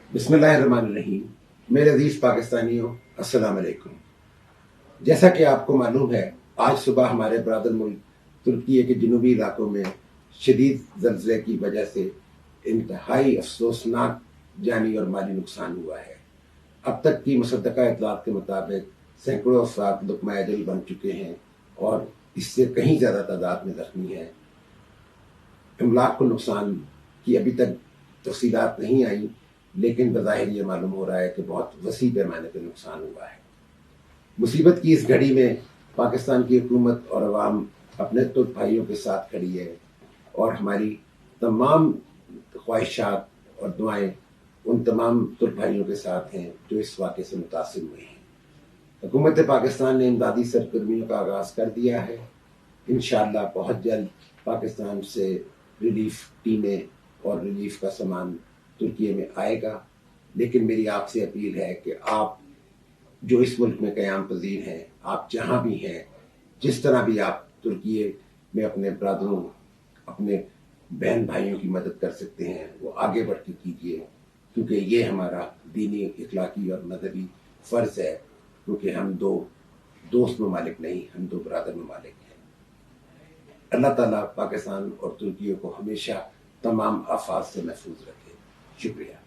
बिस्मिल्लाहिर्रहमानिर्रहीम। मेरे अजीज पाकिस्तानियों, अस्सलाम वालेकुम। जैसा कि आपको मालूम है, आज सुबह हमारे ब्रादर मुल्क तुर्की के जनूबी इलाकों में शदीद ज़लज़ले की वजह से इंतहाई अफसोसनाक जानी और माली नुकसान हुआ है। अब तक की मुसद्दका इतलात के मुताबिक सैकड़ों अफराद लुक़मा अजल बन चुके हैं और इससे कहीं ज़्यादा तादाद में ज़ख्मी हैं। इमलाक को नुकसान की अभी तक तफसीलात नहीं आई, लेकिन बज़ाहिर ये मालूम हो रहा है कि बहुत वसी पैमाने पर नुकसान हुआ है। मुसीबत की इस घड़ी में पाकिस्तान की हुकूमत और अवाम अपने तुर्क भाइयों के साथ खड़ी है और हमारी तमाम ख्वाहिशात और दुआएं उन तमाम तुर्क भाइयों के साथ हैं जो इस वाक़े से मुतासिर हुए हैं। हुकूमत पाकिस्तान ने इमदादी सरगर्मियों का आगाज़ कर दिया है। इंशाअल्लाह बहुत जल्द पाकिस्तान से रिलीफ टीमें और रिलीफ का सामान तुर्की में आएगा। लेकिन मेरी आपसे अपील है कि आप जो इस मुल्क में क़याम पज़ीर हैं, आप जहाँ भी हैं, जिस तरह भी आप तुर्की में अपने ब्रादरों, अपने बहन भाइयों की मदद कर सकते हैं, वो आगे बढ़ के कीजिए, क्योंकि ये हमारा दीनी, इखलाकी और मजहबी फ़र्ज़ है। क्योंकि हम दो दोस्त ममालिक नहीं, हम दो ब्रादर ममालिक हैं। अल्लाह ताला पाकिस्तान और तुर्की को हमेशा तमाम आफात से महफूज रखे। शुक्रिया।